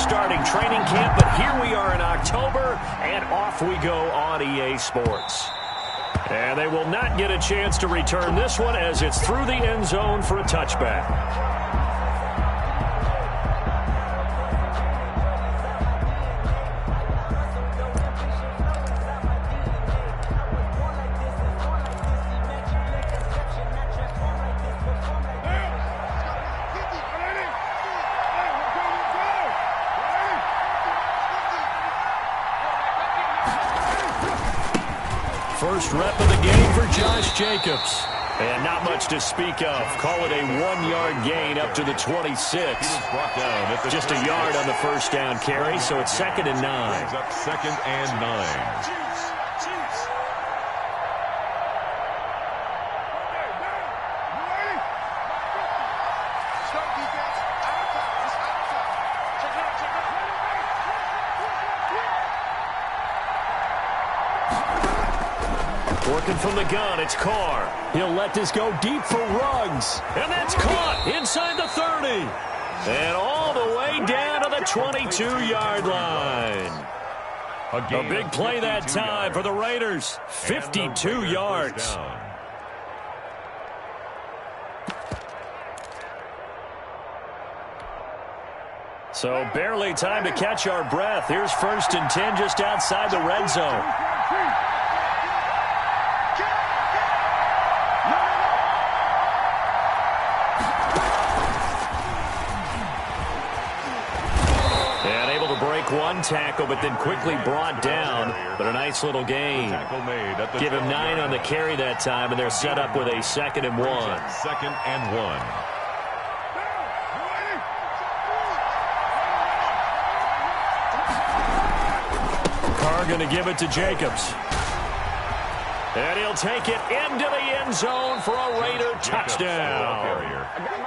starting training camp, but here we are in October, and off we go on EA Sports. And they will not get a chance to return this one as it's through the end zone for a touchback. First rep of the game for Josh Jacobs. And not much to speak of. Call it a 1-yard gain up to the 26. Just a yard on the first down carry, so it's 2nd and 9. Up 2nd and 9. Working from the gun, it's Carr. He'll let this go deep for Ruggs. And that's caught inside the 30. And all the way down to the 22-yard line. A big play that time for the Raiders. 52 yards. So barely time to catch our breath. Here's 1st and 10 just outside the red zone. One tackle, but then quickly brought down. But a nice little gain. Give him 9 on the carry that time, and they're set up with a 2nd and 1. 2nd and 1. Carr going to give it to Jacobs. And he'll take it into the end zone for a Raider touchdown.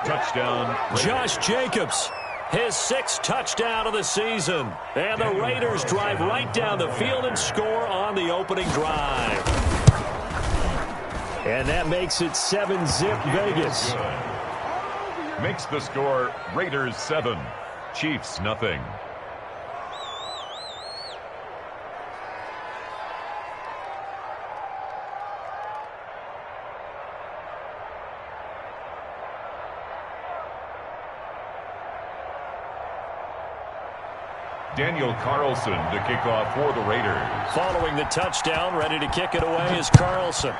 Touchdown. Josh Jacobs. His 6th touchdown of the season. And the Raiders drive right down the field and score on the opening drive. And that makes it 7-zip Vegas. Makes the score Raiders 7, Chiefs nothing. Daniel Carlson to kick off for the Raiders. Following the touchdown, ready to kick it away is Carlson.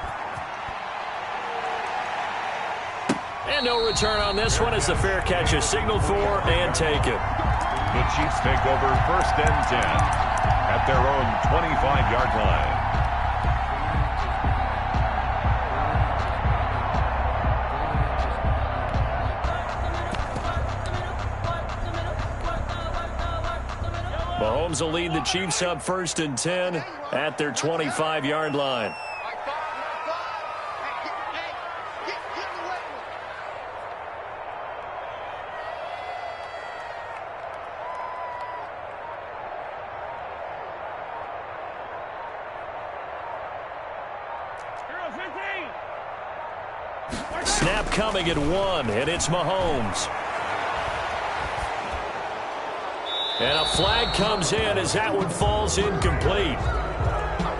And no return on this one as the fair catch is signaled for and taken. The Chiefs take over 1st and 10 at their own 25-yard line. Mahomes will lead the Chiefs up 1st and 10 at their 25-yard line. Snap coming at 1, and it's Mahomes. And a flag comes in as that one falls incomplete.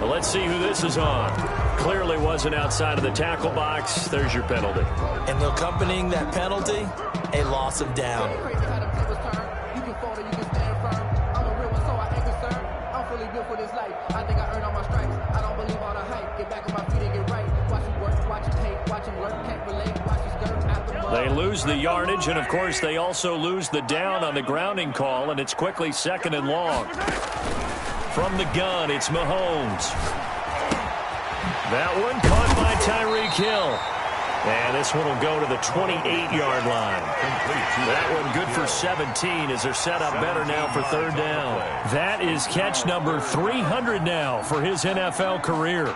Well, let's see who this is on. Clearly wasn't outside of the tackle box. There's your penalty. And accompanying that penalty, a loss of down. They lose the yardage, and of course they also lose the down on the grounding call, and it's quickly 2nd and long. From the gun, it's Mahomes. That one caught by Tyreek Hill. And this one will go to the 28-yard line. That one good for 17 as they're set up better now for 3rd down. That is catch number 300 now for his NFL career.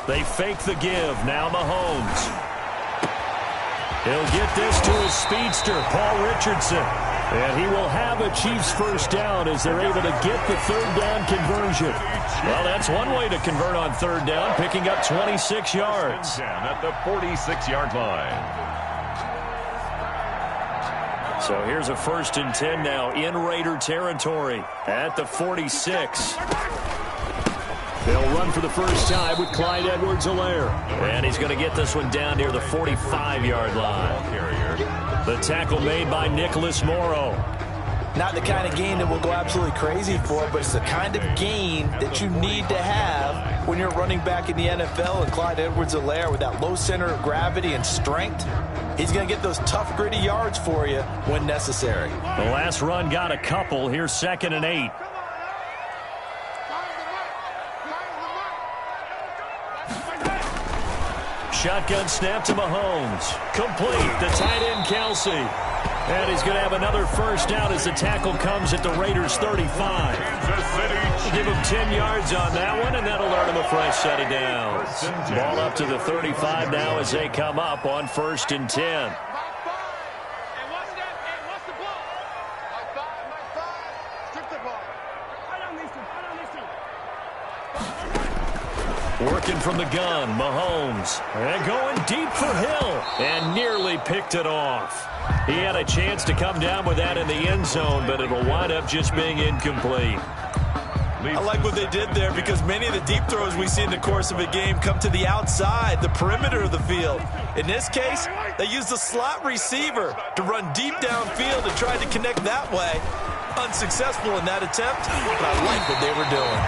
They fake the give. Now Mahomes. He'll get this to his speedster, Paul Richardson. And he will have a Chiefs first down as they're able to get the third down conversion. Well, that's one way to convert on third down, picking up 26 yards. At the 46-yard line. So here's a 1st and 10 now in Raider territory at the 46. They'll run for the first time with Clyde Edwards-Helaire. And he's going to get this one down near the 45-yard line. The tackle made by Nicholas Morrow. Not the kind of gain that we'll go absolutely crazy for, but it's the kind of gain that you need to have when you're running back in the NFL. And Clyde Edwards-Helaire, with that low center of gravity and strength, he's going to get those tough, gritty yards for you when necessary. The last run got a couple. Here's 2nd and 8. Shotgun snap to Mahomes. Complete. The tight end, Kelsey. And he's going to have another first down as the tackle comes at the Raiders' 35. Give him 10 yards on that one, and that'll earn him a fresh set of downs. Ball up to the 35 now as they come up on 1st and 10. Working from the gun, Mahomes. And going deep for Hill. And nearly picked it off. He had a chance to come down with that in the end zone, but it'll wind up just being incomplete. I like what they did there because many of the deep throws we see in the course of a game come to the outside, the perimeter of the field. In this case, they used the slot receiver to run deep downfield and tried to connect that way. Unsuccessful in that attempt, but I like what they were doing.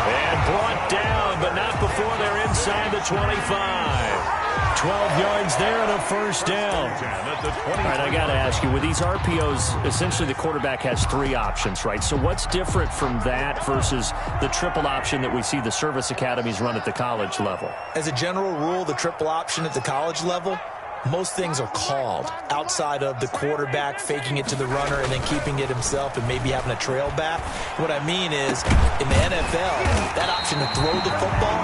And brought down, but not before they're inside the 25. 12 yards there and a first down. All right, I got to ask you, with these RPOs, essentially the quarterback has 3 options, right? So what's different from that versus the triple option that we see the service academies run at the college level? As a general rule, the triple option at the college level, most things are called outside of the quarterback faking it to the runner and then keeping it himself and maybe having a trail back. What I mean is, in the NFL, that option to throw the football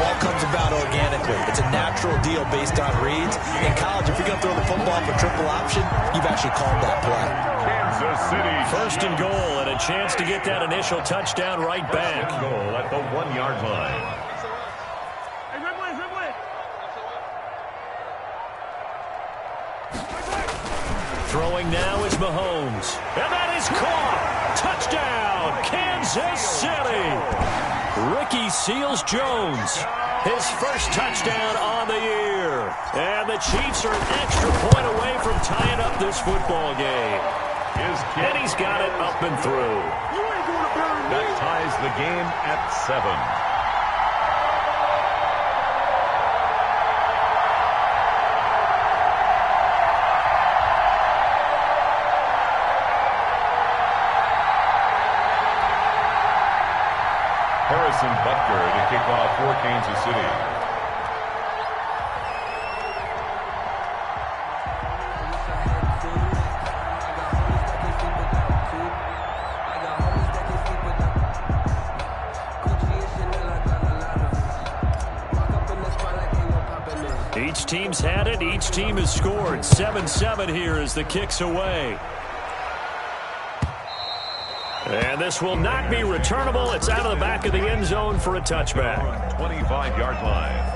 all comes about organically. It's a natural deal based on reads. In college, if you're going to throw the football for triple option, you've actually called that play. Kansas City. 1st and goal and a chance to get that initial touchdown right back. Goal at the 1-yard line. Throwing now is Mahomes. And that is caught. Touchdown, Kansas City. Ricky Seals-Jones, his first touchdown on the year. And the Chiefs are an extra point away from tying up this football game. And he's got it up and through. That ties the game at 7. Harrison Butker to kick off for Kansas City. Each team's had it. Each team has scored. 7-7 here as the kick's away. And this will not be returnable. It's out of the back of the end zone for a touchback. 25-yard line.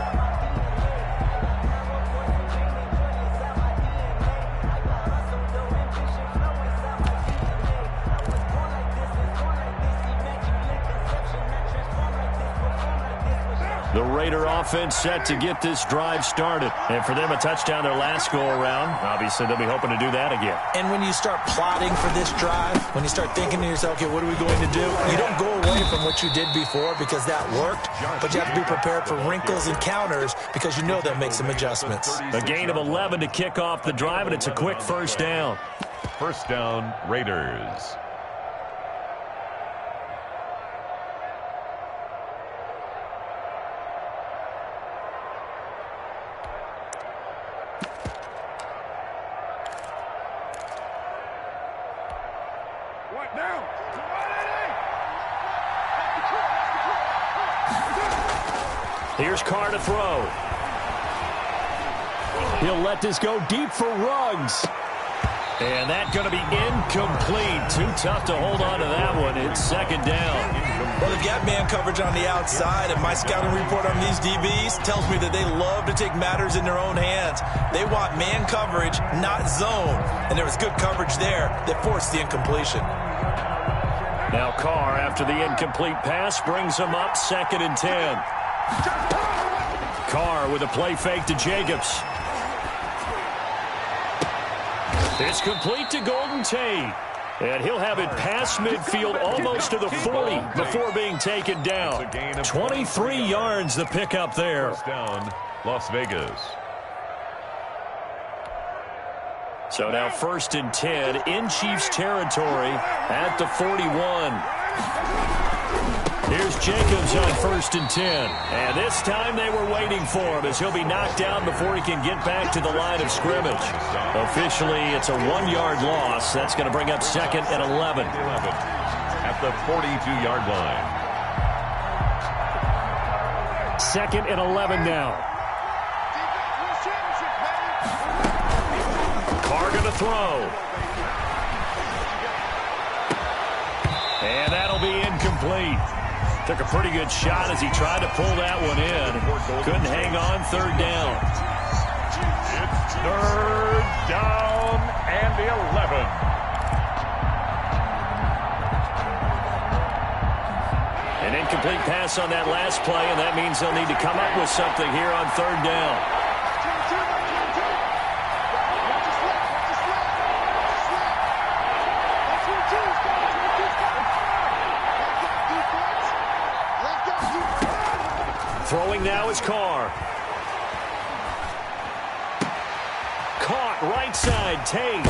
The Raider offense set to get this drive started. And for them, a touchdown their last go-around. Obviously, they'll be hoping to do that again. And when you start plotting for this drive, when you start thinking to yourself, okay, what are we going to do? You don't go away from what you did before because that worked, but you have to be prepared for wrinkles and counters because you know they'll make some adjustments. A gain of 11 to kick off the drive, and it's a quick first down. First down, Raiders. Here's Carr to throw. He'll let this go deep for Ruggs. And that's going to be incomplete. Too tough to hold on to that one. It's second down. Well, they've got man coverage on the outside, and my scouting report on these DBs tells me that they love to take matters in their own hands. They want man coverage, not zone. And there was good coverage there that forced the incompletion. Now Carr, after the incomplete pass, brings him up 2nd and 10. Carr with a play fake to Jacobs. It's complete to Golden Tate. And he'll have it past midfield almost to the 40 before being taken down. 23 yards the pickup there. First down, Las Vegas. So now 1st and 10 in Chiefs territory at the 41. Here's Jacobs on 1st and 10. And this time they were waiting for him as he'll be knocked down before he can get back to the line of scrimmage. Officially, it's a 1-yard loss. That's going to bring up 2nd and 11. At the 42-yard line. 2nd and 11 now. Carr going to throw. And that'll be incomplete. Took a pretty good shot as he tried to pull that one in. Couldn't hang on. 3rd down. It's 3rd down and 11. An incomplete pass on that last play, and that means they'll need to come up with something here on 3rd down. Throwing now is Carr. Caught right side, Tate.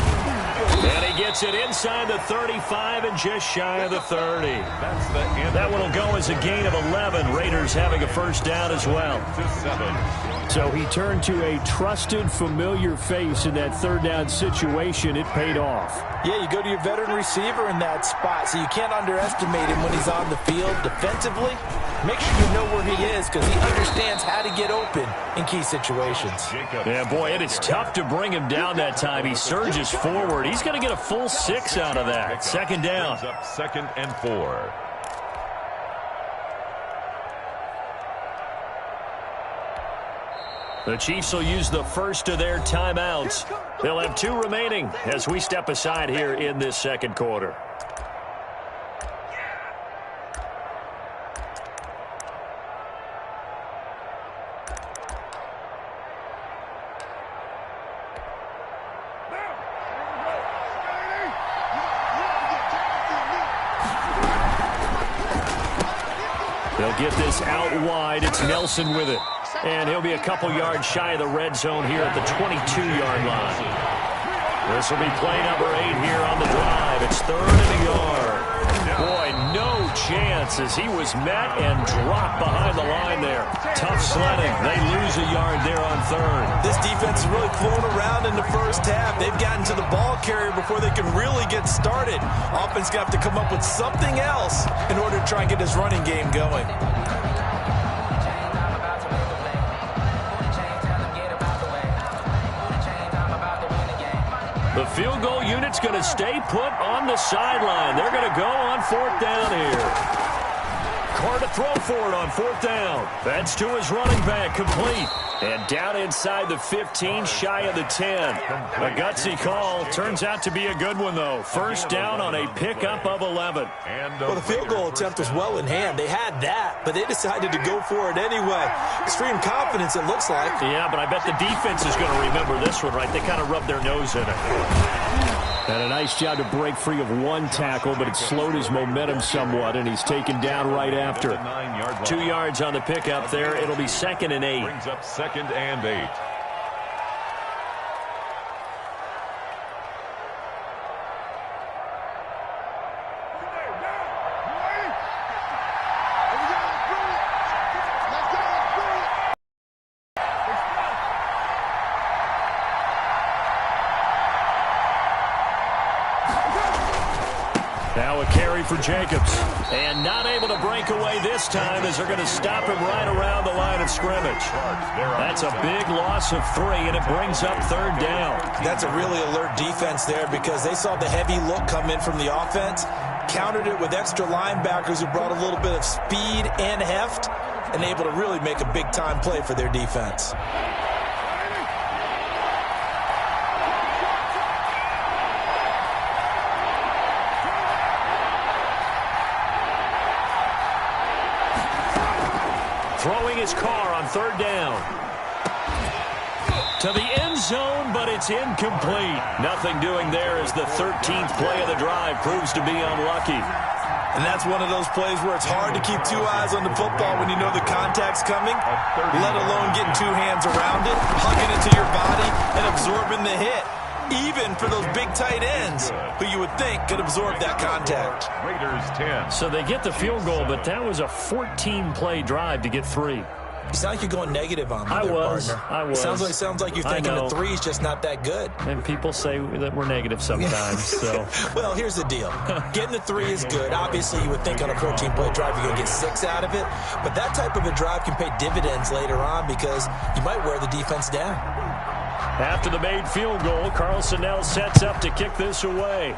And he gets it inside the 35 and just shy of the 30. That's the end. That one will go as a gain of 11. Raiders having a first down as well. So he turned to a trusted, familiar face in that 3rd down situation. It paid off. Yeah, you go to your veteran receiver in that spot, so you can't underestimate him when he's on the field defensively. Make sure you know where he is because he understands how to get open in key situations. Yeah, boy, it is tough to bring him down that time. He surges forward. He's going to get a full 6 out of that. 2nd down. Up 2nd and 4. The Chiefs will use the first of their timeouts. They'll have 2 remaining as we step aside here in this 2nd quarter. They'll get this out wide. It's Nelson with it. And he'll be a couple yards shy of the red zone here at the 22-yard line. This will be play number 8 here on the drive. It's 3rd and a yard. Boy, no chance as he was met and dropped behind the line there. Tough sledding. They lose a yard there on 3rd. This defense is really flown around in the first half. They've gotten to the ball carrier before they can really get started. Offense going to have to come up with something else in order to try and get this running game going. The field goal unit's going to stay put on the sideline. They're going to go on 4th down here. Carr to throw for it on 4th down. That's to his running back, complete. And down inside the 15, shy of the 10. A gutsy call. Turns out to be a good one, though. First down on a pickup of 11. Well, the field goal attempt was well in hand. They had that, but they decided to go for it anyway. Extreme confidence, it looks like. Yeah, but I bet the defense is going to remember this one, right? They kind of rubbed their nose in it. And a nice job to break free of 1 tackle, but it slowed his momentum somewhat, and he's taken down right after. 2 yards on the pickup there. It'll be 2nd and 8. Brings up 2nd and 8. Now a carry for Jacobs. And not able to break away this time as they're going to stop him right around the line of scrimmage. That's a big loss of 3, and it brings up 3rd down. That's a really alert defense there because they saw the heavy look come in from the offense, countered it with extra linebackers who brought a little bit of speed and heft, and able to really make a big-time play for their defense. Throwing his car on 3rd down. To the end zone, but it's incomplete. Nothing doing there as the 13th play of the drive proves to be unlucky. And that's one of those plays where it's hard to keep 2 eyes on the football when you know the contact's coming, let alone getting 2 hands around it, hugging it to your body, and absorbing the hit. Even for those big tight ends who you would think could absorb that contact. Raiders 10. So they get the field goal, but that was a 14-play drive to get 3. You sound like you're going negative on me, I was. Sounds like you're thinking the 3's just not that good. And people say that we're negative sometimes. So, well, here's the deal. Getting the 3 is good. Obviously, you would think on a 14-play drive you're going to get 6 out of it. But that type of a drive can pay dividends later on because you might wear the defense down. After the made field goal, Carlson now sets up to kick this away.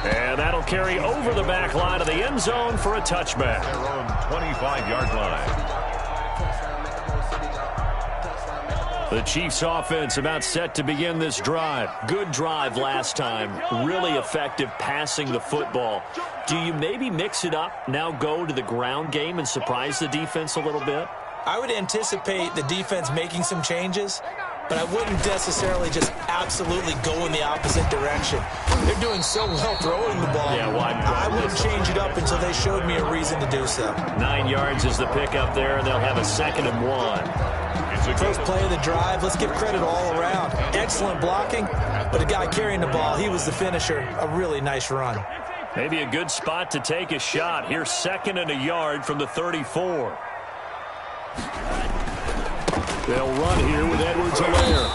And that'll carry over the back line of the end zone for a touchback. Their own 25-yard line. The Chiefs offense about set to begin this drive. Good drive last time. Really effective passing the football. Do you maybe mix it up, now go to the ground game and surprise the defense a little bit? I would anticipate the defense making some changes, but I wouldn't necessarily just absolutely go in the opposite direction. They're doing so well throwing the ball. Yeah, I wouldn't change it up until they showed me a reason to do so. 9 yards is the pickup there, and they'll have a 2nd and 1. First play of the drive, let's give credit all around. Excellent blocking, but the guy carrying the ball, he was the finisher. A really nice run. Maybe a good spot to take a shot. Here's 2nd and a yard from the 34. They'll run here with Edwards-Helaire.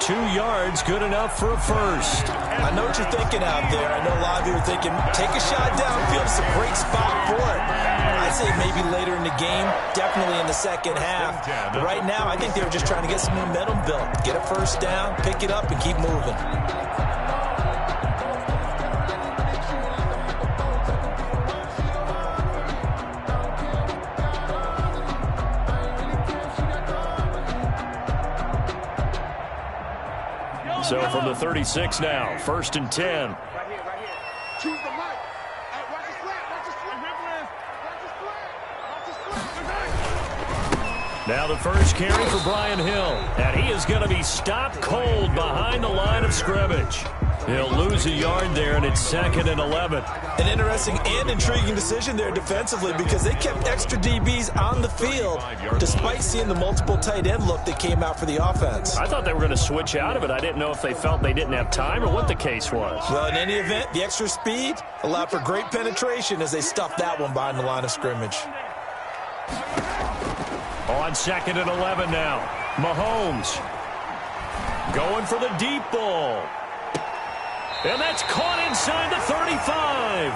2 yards, good enough for a first. I know what you're thinking out there. I know a lot of you are thinking, take a shot downfield. It's a great spot for it. I'd say maybe later in the game, definitely in the second half. But right now, I think they were just trying to get some momentum built. Get a first down, pick it up, and keep moving. So from the 36 now, 1st and 10. Right here. Choose the mic. Hey, watch the flat. Now the first carry for Brian Hill. And he is going to be stopped cold behind the line of scrimmage. He'll lose a yard there, and it's 2nd and 11. An interesting and intriguing decision there defensively because they kept extra DBs on the field despite seeing the multiple tight end look that came out for the offense. I thought they were going to switch out of it. I didn't know if they felt they didn't have time or what the case was. Well, in any event, the extra speed allowed for great penetration as they stuffed that one behind the line of scrimmage. On 2nd and 11 now. Mahomes going for the deep ball. And that's caught inside the 35.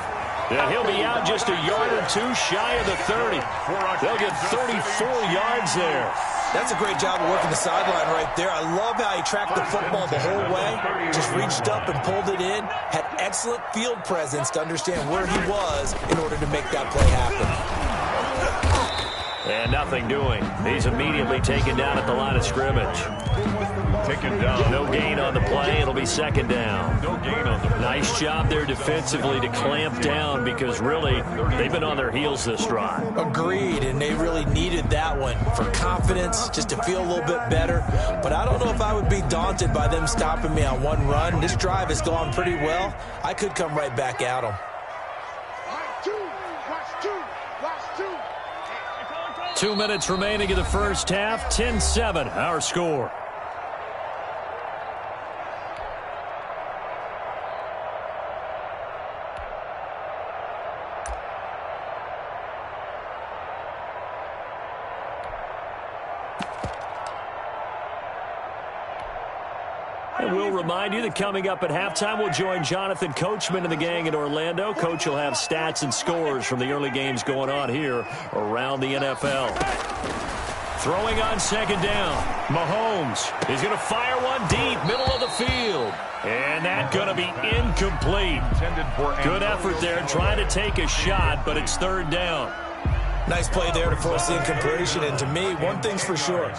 And he'll be out just a yard or 2 shy of the 30. They'll get 34 yards there. That's a great job of working the sideline right there. I love how he tracked the football the whole way. Just reached up and pulled it in. Had excellent field presence to understand where he was in order to make that play happen. And nothing doing. He's immediately taken down at the line of scrimmage. Taken down. No gain on the play. It'll be 2nd down. No gain on the play. Nice job there defensively to clamp down because really they've been on their heels this drive. Agreed, and they really needed that one for confidence, just to feel a little bit better. But I don't know if I would be daunted by them stopping me on one run. This drive has gone pretty well. I could come right back at them. 2 minutes remaining in the first half. 10-7, our score. And we'll remind you that coming up at halftime, we'll join Jonathan Coachman and the gang in Orlando. Coach will have stats and scores from the early games going on here around the NFL. Throwing on second down. Mahomes is going to fire one deep, middle of the field. And that's going to be incomplete. Good effort there trying to take a shot, but it's third down. Nice play there to force the incompletion. And to me, one thing's for sure.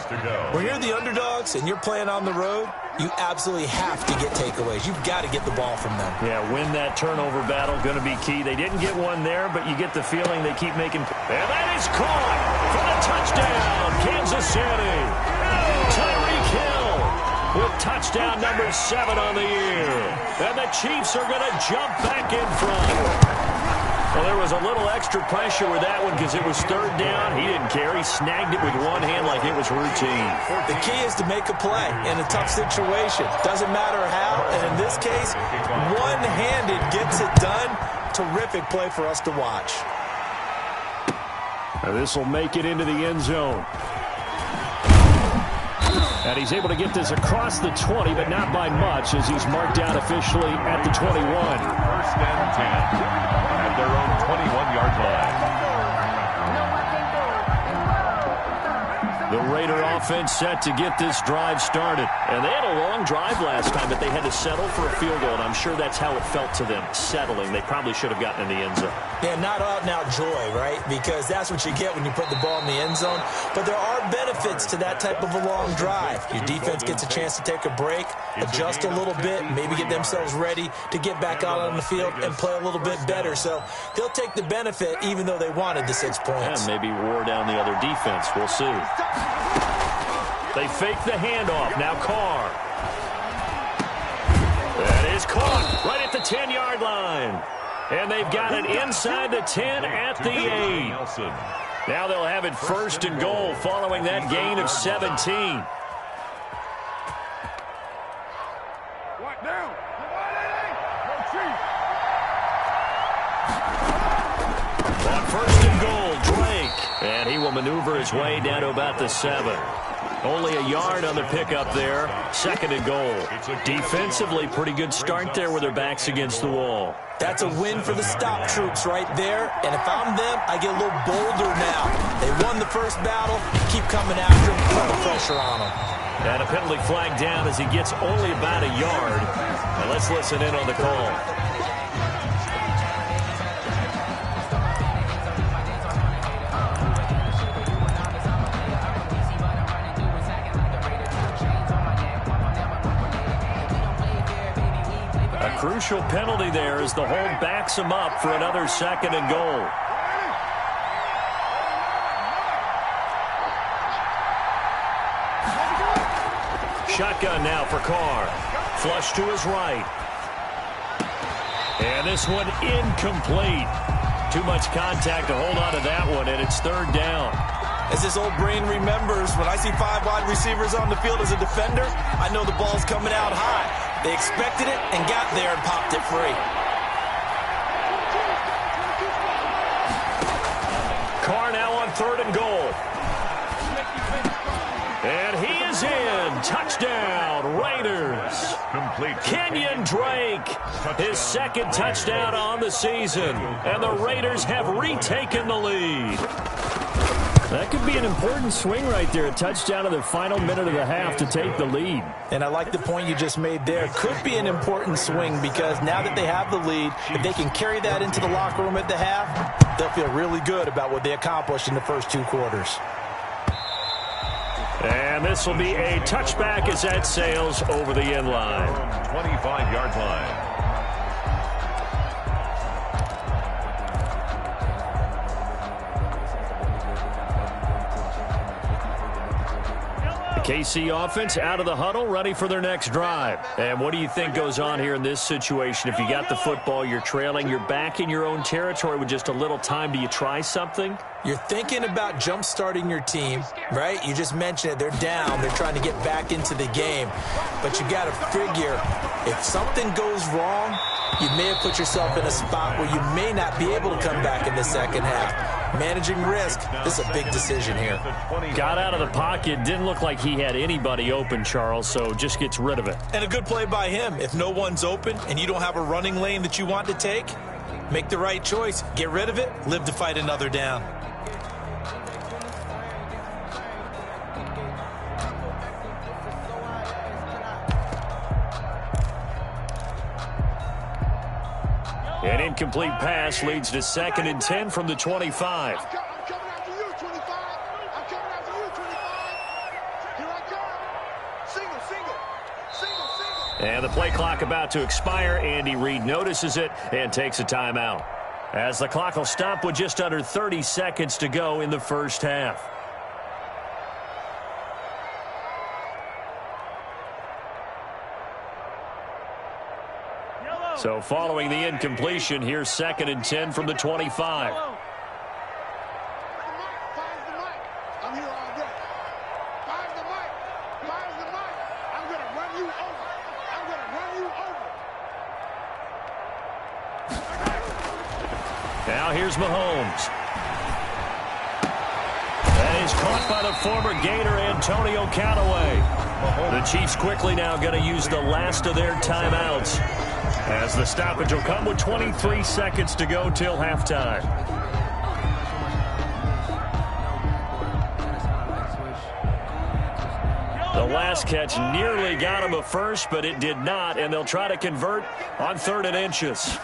When you're the underdogs and you're playing on the road, you absolutely have to get takeaways. You've got to get the ball from them. Yeah, win that turnover battle, going to be key. They didn't get one there, but you get the feeling they keep making. And that is caught for the touchdown, Kansas City. Tyreek Hill with touchdown number 7 on the year. And the Chiefs are going to jump back in front. Well, there was a little extra pressure with that one because it was third down. He didn't care. He snagged it with one hand like it was routine. The key is to make a play in a tough situation. Doesn't matter how. And in this case, one-handed gets it done. Terrific play for us to watch. Now this will make it into the end zone. And he's able to get this across the 20, but not by much as he's marked down officially at the 21. First and 10 at their own 21-yard line. The Raider offense set to get this drive started. And they had a long drive last time, but they had to settle for a field goal, and I'm sure that's how it felt to them, settling. They probably should have gotten in the end zone. Yeah, not out-and-out joy, right? Because that's what you get when you put the ball in the end zone. But there are benefits to that type of a long drive. Your defense gets a chance to take a break, adjust a little bit, maybe get themselves ready to get back out on the field and play a little bit better. So they'll take the benefit even though they wanted the 6 points. And maybe wore down the other defense. We'll see. They fake the handoff. Now Carr. That is caught right at the 10-yard line. And they've got it inside the 10 at the 8. Now they'll have it first and goal following that gain of 17. On first and goal, Drake. And he will maneuver his way down to about the 7. Only a yard on the pickup there. Second and goal. Defensively, pretty good start there with their backs against the wall. That's a win for the stop troops right there. And if I'm them, I get a little bolder now. They won the first battle. Keep coming after them, put the pressure on them. And a penalty flag down as he gets only about a yard. And let's listen in on the call. Crucial penalty there as the hold backs him up for another second and goal. Shotgun now for Carr. Flush to his right. And this one incomplete. Too much contact to hold on to that one, and it's third down. As this old brain remembers, when I see 5 wide receivers on the field as a defender, I know the ball's coming out high. They expected it and got there and popped it free. Carr now on third and goal. And he is in. Touchdown, Raiders. Complete. Kenyon Drake, his second touchdown on the season. And the Raiders have retaken the lead. That could be an important swing right there. A touchdown in the final minute of the half to take the lead. And I like the point you just made there. Could be an important swing because now that they have the lead, if they can carry that into the locker room at the half, they'll feel really good about what they accomplished in the first 2 quarters. And this will be a touchback as that sails over the end line. 25-yard line. KC offense out of the huddle, ready for their next drive. And what do you think goes on here in this situation? If you got the football, you're trailing, you're back in your own territory with just a little time. Do you try something? You're thinking about jump-starting your team, right? You just mentioned it. They're down. They're trying to get back into the game. But you got to figure, if something goes wrong, You may have put yourself in a spot where you may not be able to come back in the second half. Managing risk, this is a big decision here. Got out of the pocket, didn't look like he had anybody open, Charles, so just gets rid of it. And a good play by him. If no one's open and you don't have a running lane that you want to take, make the right choice. Get rid of it, live to fight another down. An incomplete pass leads to 2nd and 10 from the 25. I'm coming after you, 25. I'm coming after you, 25. Here I come. Single. And the play clock about to expire. Andy Reid notices it and takes a timeout, as the clock will stop with just under 30 seconds to go in the first half. So following the incompletion, here's 2nd and 10 from the 25. Fires the mic. I'm here all day. Fires the mic. I'm going to run you over. Now here's Mahomes. And he's caught by the former Gator Antonio Callaway. The Chiefs quickly now going to use the last of their timeouts, as the stoppage will come with 23 seconds to go till halftime. The last catch nearly got him a first, but it did not, and they'll try to convert on 3rd and inches.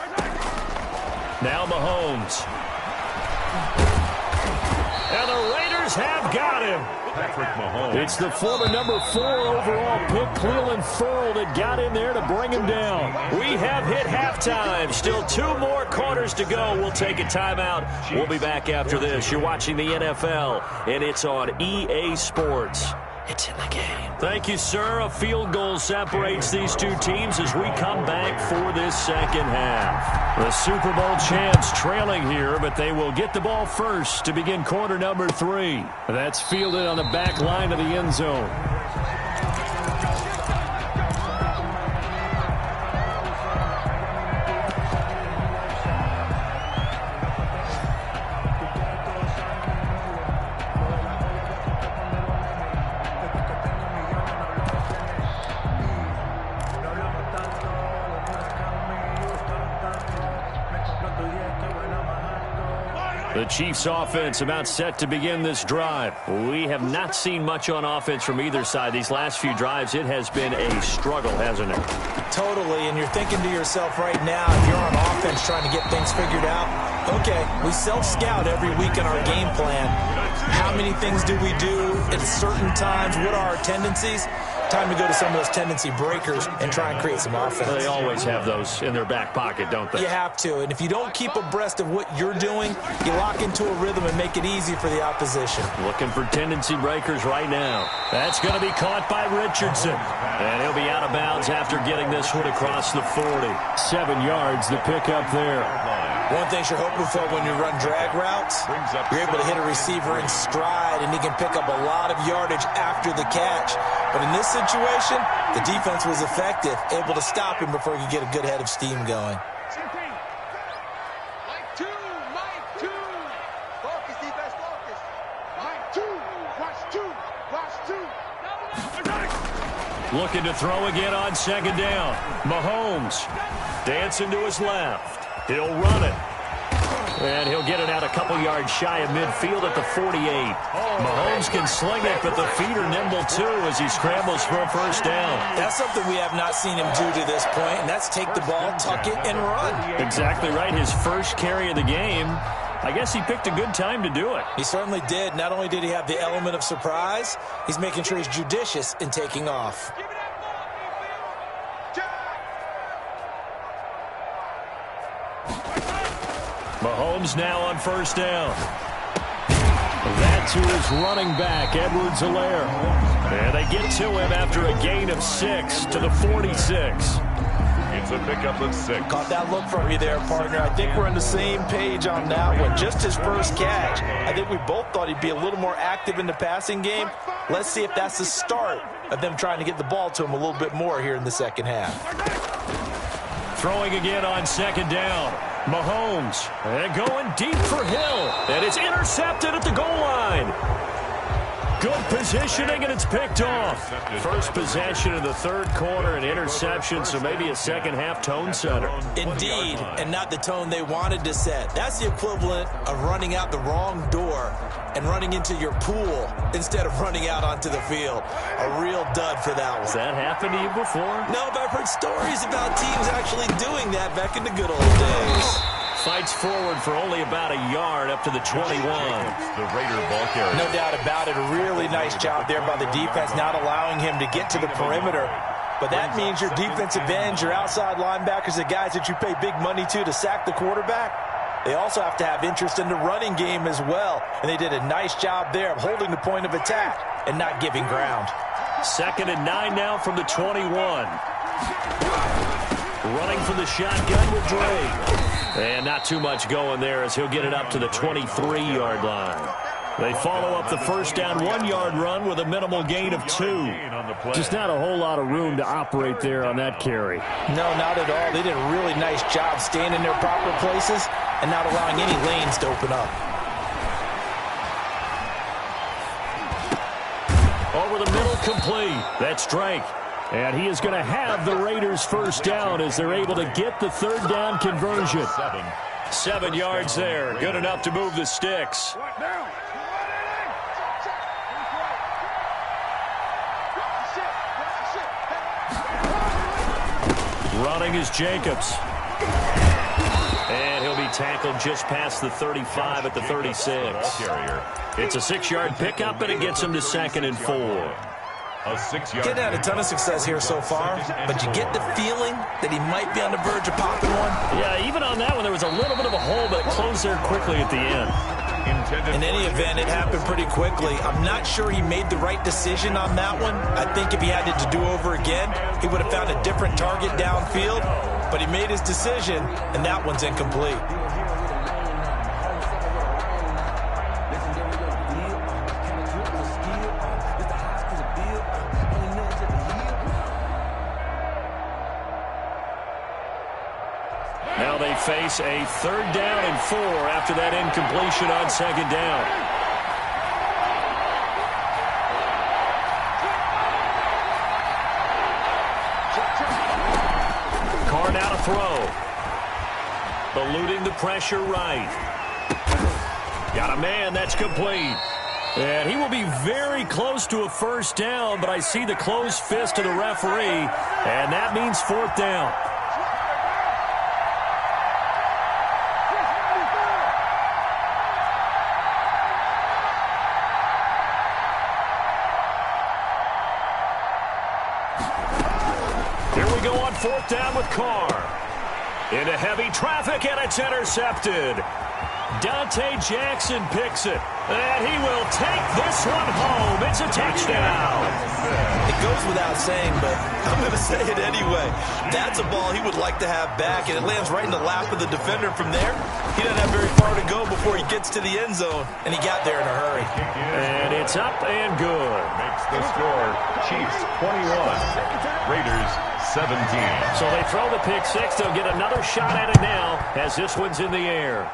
Now Mahomes. And the Raiders have got him. Patrick Mahomes. It's the former number 4 overall pick, Cleveland Ferrell, that got in there to bring him down. We have hit halftime. Still 2 more quarters to go. We'll take a timeout. We'll be back after this. You're watching the NFL, and it's on EA Sports. It's in the game. Thank you, sir. A field goal separates these two teams as we come back for this second half. The Super Bowl champs trailing here, but they will get the ball first to begin quarter number 3. That's fielded on the back line of the end zone. The Chiefs offense about set to begin this drive. We have not seen much on offense from either side. These last few drives, it has been a struggle, hasn't it? Totally, and you're thinking to yourself right now, if you're on offense trying to get things figured out, okay, we self-scout every week in our game plan. How many things do we do at certain times? What are our tendencies? Time to go to some of those tendency breakers and try and create some offense. They always have those in their back pocket, don't they? You have to, and if you don't keep abreast of what you're doing, you lock into a rhythm and make it easy for the opposition. Looking for tendency breakers right now. That's going to be caught by Richardson. And he'll be out of bounds after getting this one across the 40. 7 yards, the pickup there. One thing you're hoping for when you run drag routes, you're able to hit a receiver in stride, and he can pick up a lot of yardage after the catch. But in this situation, the defense was effective, able to stop him before he could get a good head of steam going. Mike 2. Focus, defense, focus. Mike 2. Watch 2. Looking to throw again on 2nd down. Mahomes dancing to his left. He'll run it. And he'll get it out a couple yards shy of midfield at the 48. Mahomes can sling it, but the feet are nimble too as he scrambles for a first down. That's something we have not seen him do to this point, and that's take the ball, tuck it, and run. Exactly right. His first carry of the game. I guess he picked a good time to do it. He certainly did. Not only did he have the element of surprise, he's making sure he's judicious in taking off. Mahomes now on first down. That's who is running back, Edwards-Helaire. And they get to him after a gain of 6 to the 46. It's a pickup of 6. Caught that look from you there, partner. I think we're on the same page on that one. Just his first catch. I think we both thought he'd be a little more active in the passing game. Let's see if that's the start of them trying to get the ball to him a little bit more here in the second half. Throwing again on second down. Mahomes, and going deep for Hill. And it's intercepted at the goal line. Good positioning, and it's picked off. First possession of the third quarter, an interception, so maybe a second-half tone setter. Indeed, and not the tone they wanted to set. That's the equivalent of running out the wrong door and running into your pool instead of running out onto the field. A real dud for that one. Has that happened to you before? No, but I've heard stories about teams actually doing that back in the good old days. Fights forward for only about a yard up to the 21. The Raider ball carrier. No doubt about it. A really nice job there by the defense, not allowing him to get to the perimeter. But that means your defensive ends, your outside linebackers, the guys that you pay big money to sack the quarterback, they also have to have interest in the running game as well. And they did a nice job there of holding the point of attack and not giving ground. 2nd and 9 now from the 21. Running for the shotgun with Drake. And not too much going there as he'll get it up to the 23-yard line. They follow up the first down 1-yard run with a minimal gain of 2. Just not a whole lot of room to operate there on that carry. No, not at all. They did a really nice job staying in their proper places and not allowing any lanes to open up. Over the middle, complete. That's Drake. And he is going to have the Raiders first down as they're able to get the third down conversion. 7 yards there. Good enough to move the sticks. Running is Jacobs. And he'll be tackled just past the 35 at the 36. It's a 6-yard pickup, and it gets him to 2nd and 4. Getting had a ton of success here so far, but you get the feeling that he might be on the verge of popping one. Yeah, even on that one, there was a little bit of a hole, but it closed there quickly at the end. In any event, it happened pretty quickly. I'm not sure he made the right decision on that one. I think if he had it to do over again, he would have found a different target downfield, but he made his decision, and that one's incomplete. Now they face a 3rd down and 4 after that incompletion on 2nd down. Carr now to throw. Eluding the pressure right. Got a man, that's complete. And he will be very close to a first down, but I see the closed fist of the referee, and that means 4th down. Here we go on 4th down with Carr. Into heavy traffic, and it's intercepted. Dante Jackson picks it, and he will take this one home. It's a touchdown. It goes without saying, but I'm going to say it anyway. That's a ball he would like to have back, and it lands right in the lap of the defender from there. He doesn't have very far to go before he gets to the end zone, and he got there in a hurry. And it's up and good. Makes the score Chiefs 21, Raiders 17. So they throw the pick six. They'll get another shot at it now as this one's in the air.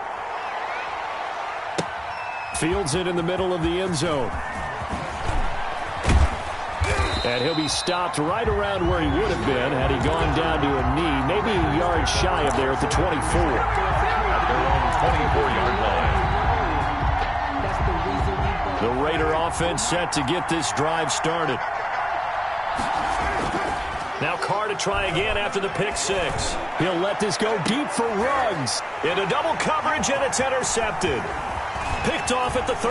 Fields it in the middle of the end zone. And he'll be stopped right around where he would have been had he gone down to a knee, maybe a yard shy of there at the 24. At their own 24-yard line. The Raider offense set to get this drive started. Now Carr to try again after the pick six. He'll let this go deep for Ruggs. Into double coverage, and it's intercepted. Picked off at the 38.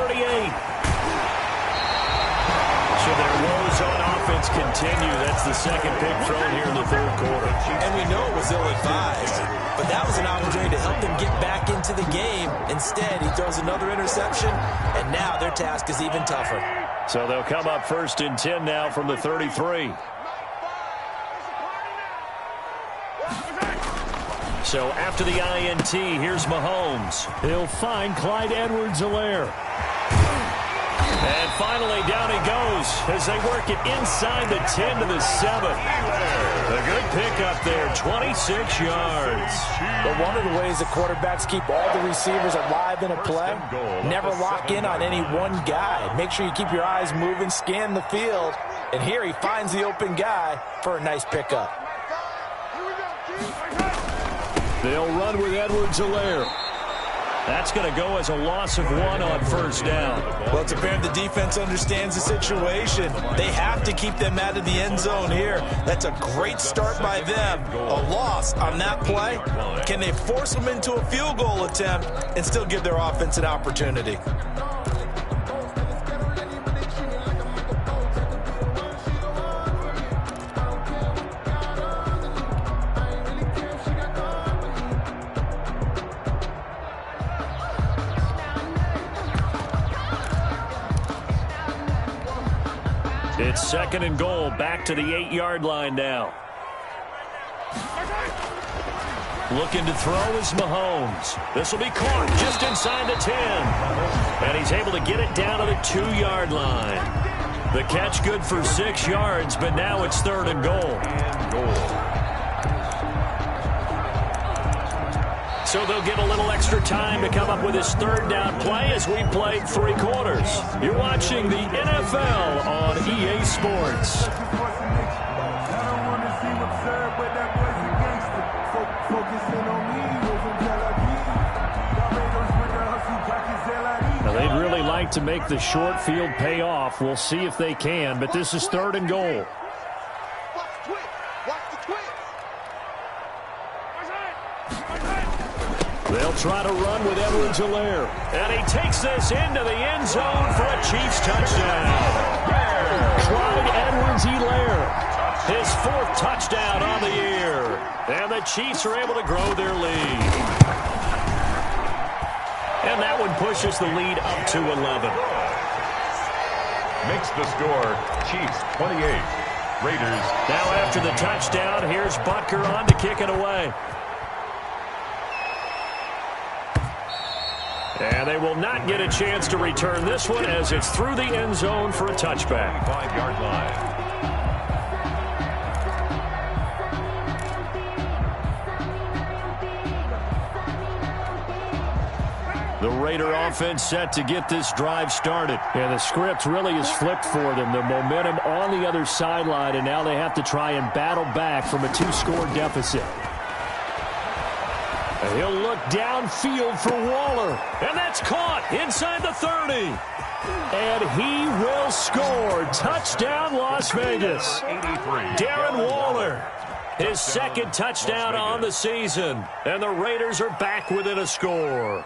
So their woes on offense continue. That's the second pick thrown here in the third quarter. And we know it was ill-advised, but that was an opportunity to help them get back into the game. Instead, he throws another interception, and now their task is even tougher. So they'll come up 1st and 10 now from the 33. So after the INT, here's Mahomes. He'll find Clyde Edwards-Helaire. And finally, down he goes as they work it inside the 10 to the 7. A good pickup there, 26 yards. But one of the ways the quarterbacks keep all the receivers alive in a play, never lock in on any one guy. Make sure you keep your eyes moving, scan the field. And here he finds the open guy for a nice pickup. They'll run with Edwards-Helaire. That's going to go as a loss of 1 on first down. Well, it's apparent the defense understands the situation. They have to keep them out of the end zone here. That's a great start by them. A loss on that play. Can they force them into a field goal attempt and still give their offense an opportunity? It's 2nd and goal, back to the 8-yard line now. Looking to throw is Mahomes. This will be caught just inside the 10. And he's able to get it down to the 2-yard line. The catch good for 6 yards, but now it's 3rd and goal. So they'll get a little extra time to come up with his 3rd down play as we played 3 quarters. You're watching the NFL on EA Sports. Now they'd really like to make the short field pay off. We'll see if they can, but this is 3rd and goal. They'll try to run with Edwards-Helaire. And he takes this into the end zone for a Chiefs touchdown. Clyde Edwards-Helaire, his 4th touchdown on the year. And the Chiefs are able to grow their lead. And that one pushes the lead up to 11. Makes the score Chiefs 28, Raiders. Now after the touchdown, here's Butker on to kick it away. And they will not get a chance to return this one as it's through the end zone for a touchback. 5-yard line. The Raider offense set to get this drive started. And the script really is flipped for them. The momentum on the other sideline, and now they have to try and battle back from a 2-score deficit. And he'll look downfield for Waller. And that's caught inside the 30. And he will score. Touchdown, Las Vegas. Darren Waller, his 2nd touchdown on the season. And the Raiders are back within a score.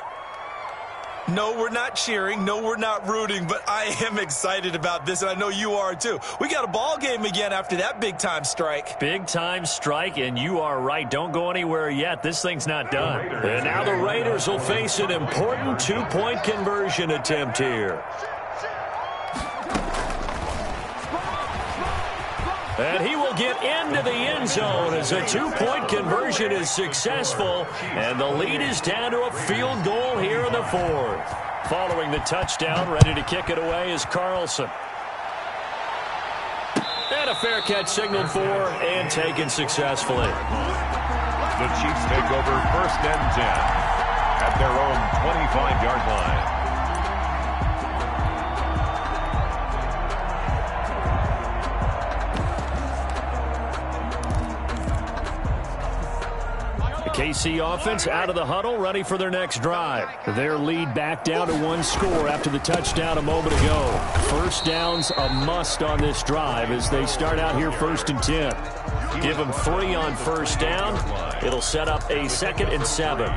No, we're not cheering. No, we're not rooting. But I am excited about this, and I know you are too. We got a ball game again after that big-time strike. Big-time strike, and you are right. Don't go anywhere yet. This thing's not done. And now the Raiders will face an important 2-point conversion attempt here. And he will get into the end zone as a 2-point conversion is successful. And the lead is down to a field goal here in the 4th. Following the touchdown, ready to kick it away is Carlson. And a fair catch signaled for and taken successfully. The Chiefs take over 1st and 10 at their own 25-yard line. KC offense out of the huddle, ready for their next drive. Their lead back down to 1 score after the touchdown a moment ago. First down's a must on this drive as they start out here 1st and 10. Give them 3 on first down. It'll set up a 2nd and 7.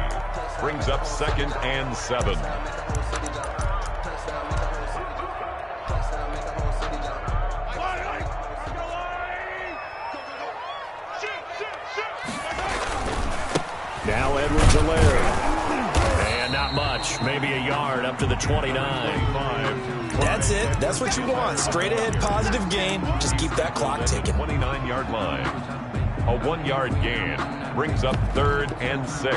Brings up 2nd and 7. Now Edwards-Helaire. And not much. Maybe a yard up to the 29. That's it. That's what you want. Straight ahead positive gain. Just keep that clock ticking. 29-yard line. A 1-yard gain. Brings up 3rd and 6.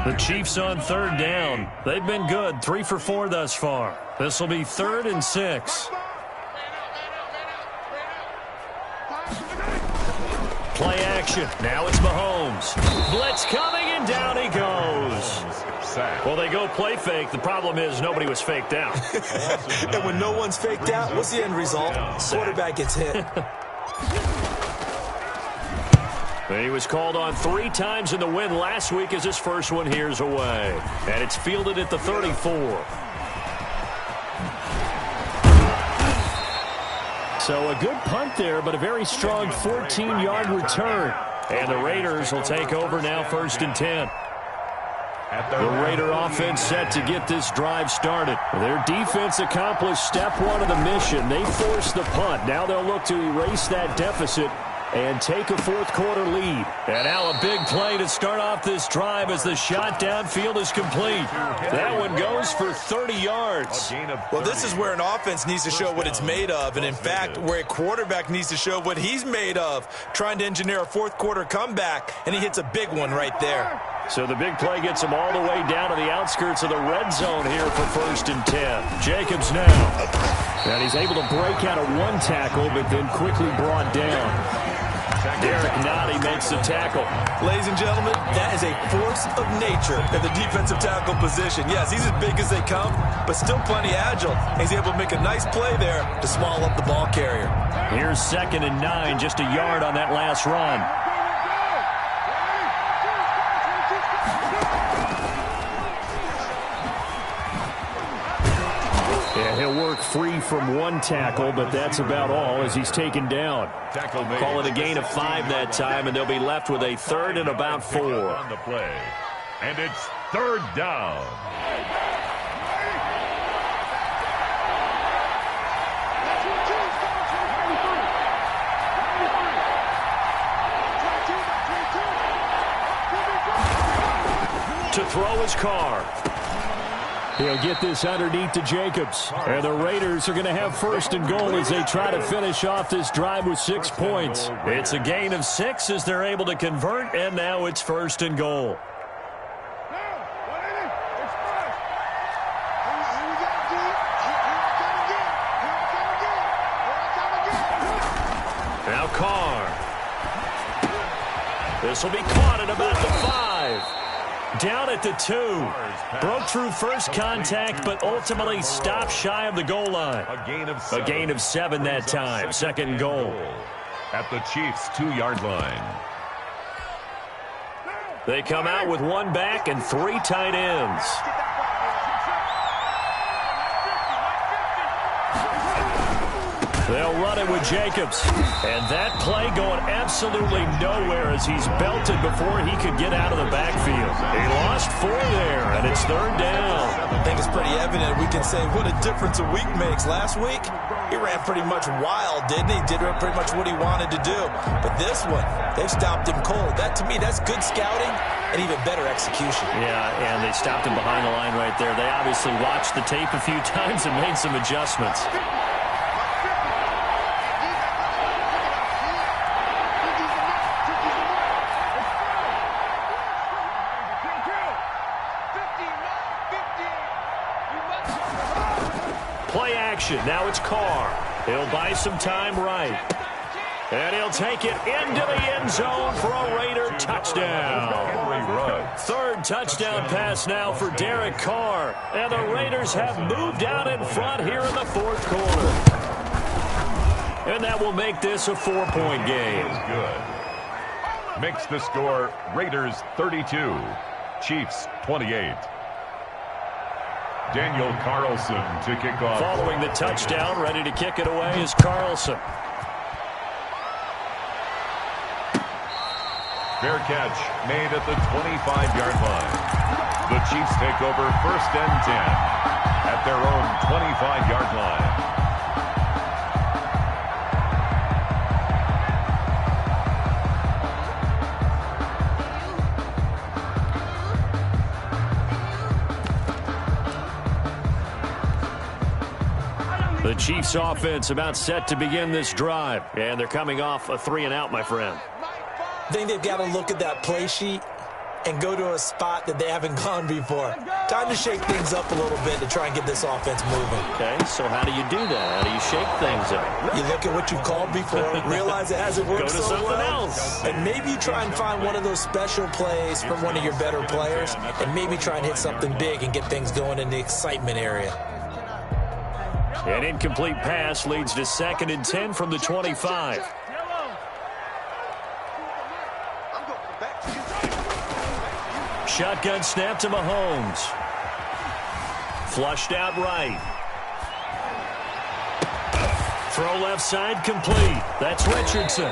The Chiefs on third down. They've been good, 3 for 4 thus far. This will be 3rd and 6. Play action. Now it's Mahomes. Blitz coming, and down he goes. Well, they go play fake. The problem is nobody was faked out. And when no one's faked out, what's the end result? Quarterback gets hit. He was called on 3 times in the win last week as his first one here's away. And it's fielded at the 34. So a good punt there, but a very strong 14-yard return. And the Raiders will take over now 1st and 10. The Raider offense set to get this drive started. Their defense accomplished step 1 of the mission. They forced the punt. Now they'll look to erase that deficit and take a 4th quarter lead. And now a big play to start off this drive as the shot downfield is complete. That one goes for 30 yards. Well, this is where an offense needs to show what it's made of. And, in fact, where a quarterback needs to show what he's made of, trying to engineer a 4th quarter comeback. And he hits a big one right there. So the big play gets him all the way down to the outskirts of the red zone here for 1st and 10. Jacobs now. And he's able to break out of 1 tackle, but then quickly brought down. Derek Nottie makes the tackle. Ladies and gentlemen, that is a force of nature at the defensive tackle position. Yes, he's as big as they come, but still plenty agile. He's able to make a nice play there to swallow up the ball carrier. Here's 2nd and 9, just a yard on that last run. Yeah, he'll work free from 1 tackle, but that's about all as he's taken down. Call it a gain of 5 that time, and they'll be left with a 3rd and about 4. On the play. And it's 3rd down. To throw his car. He'll get this underneath to Jacobs. And the Raiders are going to have 1st and goal as they try to finish off this drive with 6 points. It's a gain of 6 as they're able to convert, and now it's 1st and goal. Now Carr. This will be caught at about the 5. Down at the 2. Broke through first contact, but ultimately stopped shy of the goal line. A gain of 7 that time. 2nd goal. At the Chiefs' 2-yard line. They come out with 1 back and 3 tight ends. They'll run it with Jacobs. And that play going absolutely nowhere as he's belted before he could get out of the backfield. He lost 4 there, and it's 3rd down. I think it's pretty evident. We can say what a difference a week makes. Last week, he ran pretty much wild, didn't he? Did pretty much what he wanted to do. But this one, they've stopped him cold. That, to me, that's good scouting and even better execution. Yeah, and they stopped him behind the line right there. They obviously watched the tape a few times and made some adjustments. Play action. Now it's Carr. He'll buy some time right. And he'll take it into the end zone for a Raider touchdown. 3rd touchdown pass now for Derek Carr. And the Raiders have moved out in front here in the 4th quarter. And that will make this a 4-point game. Good. Makes the score Raiders 32, Chiefs 28. Daniel Carlson to kick off. Following the touchdown, ready to kick it away is Carlson. Fair catch made at the 25-yard line. The Chiefs take over 1st and 10 at their own 25-yard line. The Chiefs offense about set to begin this drive. And they're coming off a 3-and-out, my friend. I think they've got to look at that play sheet and go to a spot that they haven't gone before. Time to shake things up a little bit to try and get this offense moving. Okay, so how do you do that? How do you shake things up? You look at what you've called before, realize it hasn't worked so well. Go to something else. And maybe you try and find one of those special plays from one of your better players, and maybe try and hit something big and get things going in the excitement area. An incomplete pass leads to 2nd and 10 from the 25. Shotgun snap to Mahomes. Flushed out right. Throw left side complete. That's Richardson.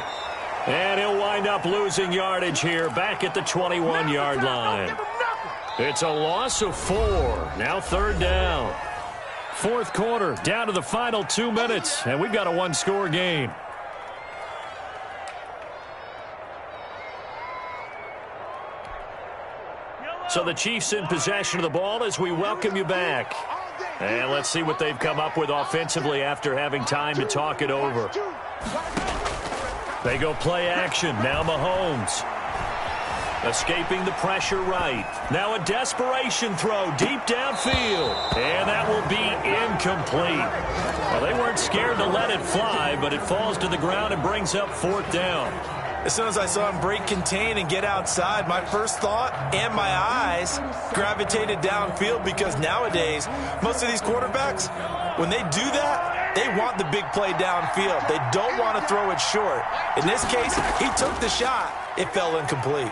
And he'll wind up losing yardage here back at the 21-yard line. It's a loss of 4. Now 3rd down. 4th quarter, down to the final 2 minutes, and we've got a one-score game. So the Chiefs in possession of the ball as we welcome you back. And let's see what they've come up with offensively after having time to talk it over. They go play action. Now Mahomes. Escaping the pressure right. Now a desperation throw deep downfield. And that will be incomplete. Well, they weren't scared to let it fly, but it falls to the ground and brings up 4th down. As soon as I saw him break contain and get outside, my first thought and my eyes gravitated downfield, because nowadays, most of these quarterbacks, when they do that, they want the big play downfield. They don't want to throw it short. In this case, he took the shot. It fell incomplete.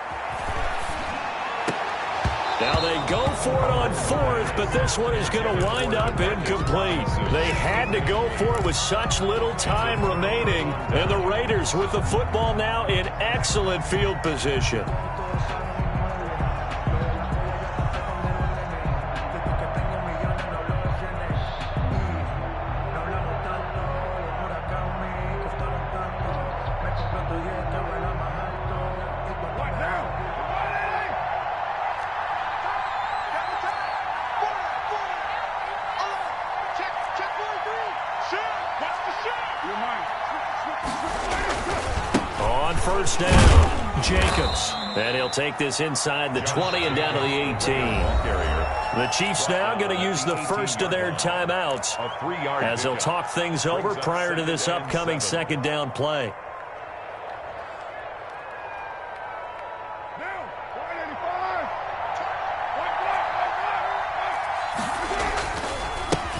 Now they go for it on 4th, but this one is going to wind up incomplete. They had to go for it with such little time remaining, and the Raiders with the football now in excellent field position. On 1st down, Jacobs. And he'll take this inside the 20 and down to the 18. The Chiefs now going to use the first of their timeouts as they'll talk things over prior to this upcoming 2nd down play.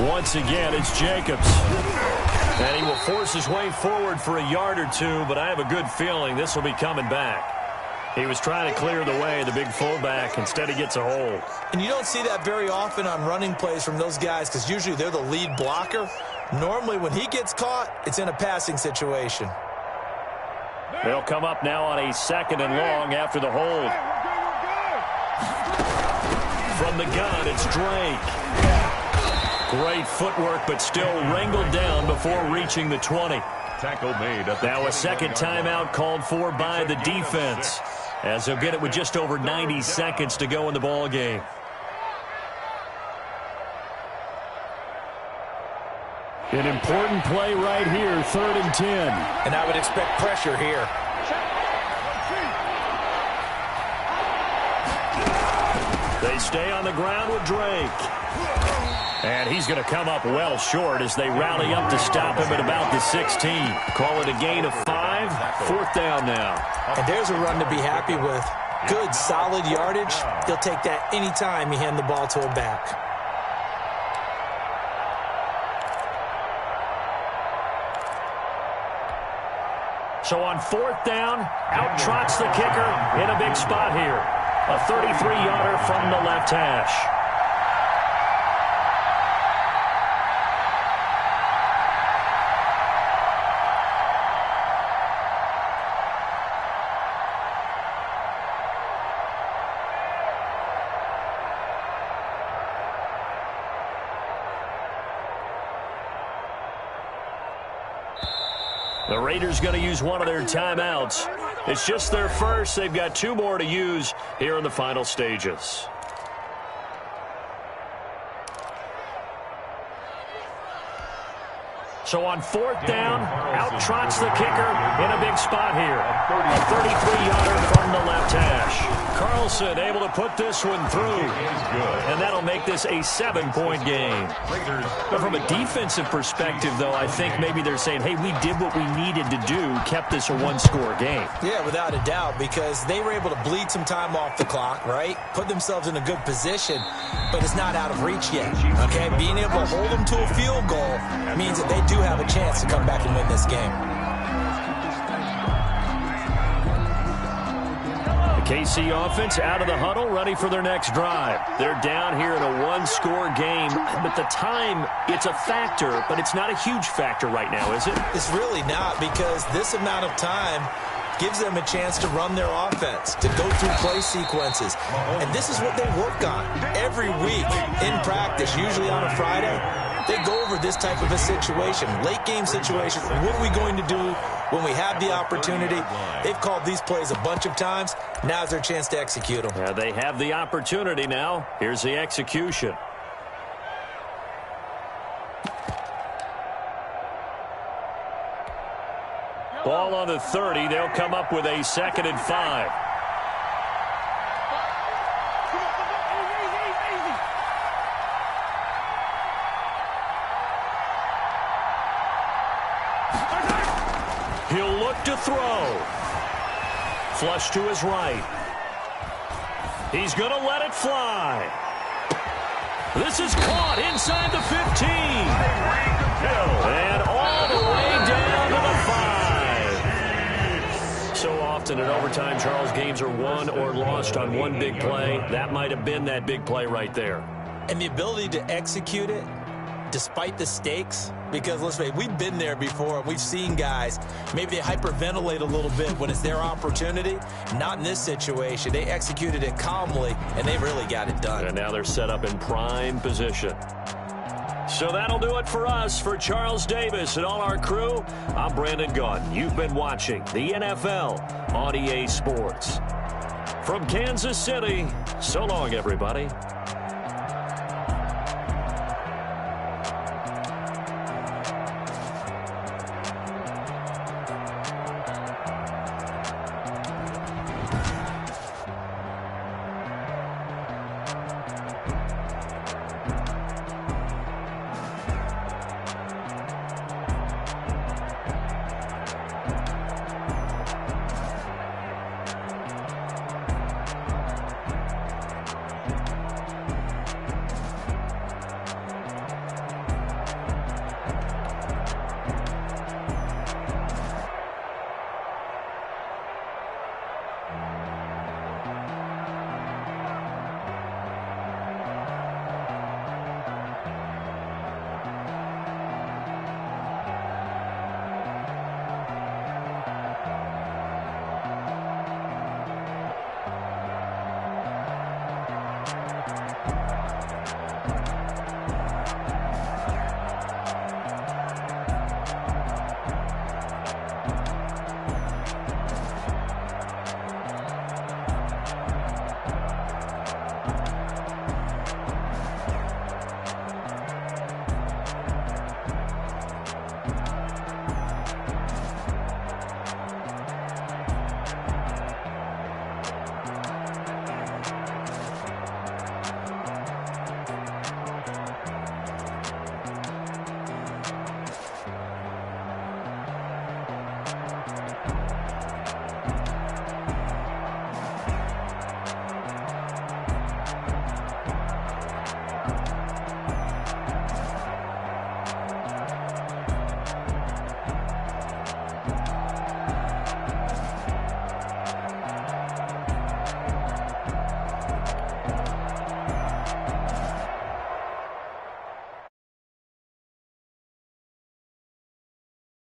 Once again, it's Jacobs. And he will force his way forward for a yard or two, but I have a good feeling this will be coming back. He was trying to clear the way, the big fullback. Instead, he gets a hold. And you don't see that very often on running plays from those guys, because usually they're the lead blocker. Normally, when he gets caught, it's in a passing situation. They'll come up now on a 2nd and long after the hold. From the gun, it's Drake. Great footwork, but still wrangled down before reaching the 20. Tackle made at the now a 2nd timeout called for by the defense, as they'll get it with just over 90 seconds to go in the ball game. An important play right here, 3rd and 10. And I would expect pressure here. They stay on the ground with Drake. And he's going to come up well short as they rally up to stop him at about the 16. Call it a gain of 5. 4th down now. And there's a run to be happy with. Good, solid yardage. He'll take that anytime you hand the ball to a back. So on 4th down, out trots the kicker in a big spot here. A 33-yarder from the left hash. The Raiders going to use one of their timeouts. It's just their first. They've got 2 more to use here in the final stages. So on 4th down, out trots the kicker in a big spot here. A 33-yarder from the left hash. Carlson able to put this one through. And that'll make this a 7-point game. But from a defensive perspective, though, I think maybe they're saying, hey, we did what we needed to do, kept this a one-score game. Yeah, without a doubt, because they were able to bleed some time off the clock, right? Put themselves in a good position, but it's not out of reach yet, okay? Being able to hold them to a field goal means that they do have a chance to come back and win this game. KC offense out of the huddle, ready for their next drive. They're down here in a one-score game, but the time, it's a factor, but it's not a huge factor right now, is it? It's really not, because this amount of time gives them a chance to run their offense, to go through play sequences. And this is what they work on every week in practice, usually on a Friday. They go over this type of a situation, late game situation. What are we going to do when we have the opportunity? They've called these plays a bunch of times. Now's their chance to execute them. Yeah, they have the opportunity now. Here's the execution. Ball on the 30. They'll come up with a 2nd and 5. He'll look to throw. Flush to his right. He's going to let it fly. This is caught inside the 15. And all the way down to the 5. So often in overtime, Charles, games are won or lost on one big play. That might have been that big play right there. And the ability to execute it despite the stakes, because let's face it, we've been there before. We've seen guys, maybe they hyperventilate a little bit when it's their opportunity. Not in this situation. They executed it calmly, and they really got it done. And now they're set up in prime position. So that'll do it for us. For Charles Davis and all our crew, I'm Brandon Gaudin. You've been watching the NFL on EA Sports. From Kansas City, so long, everybody.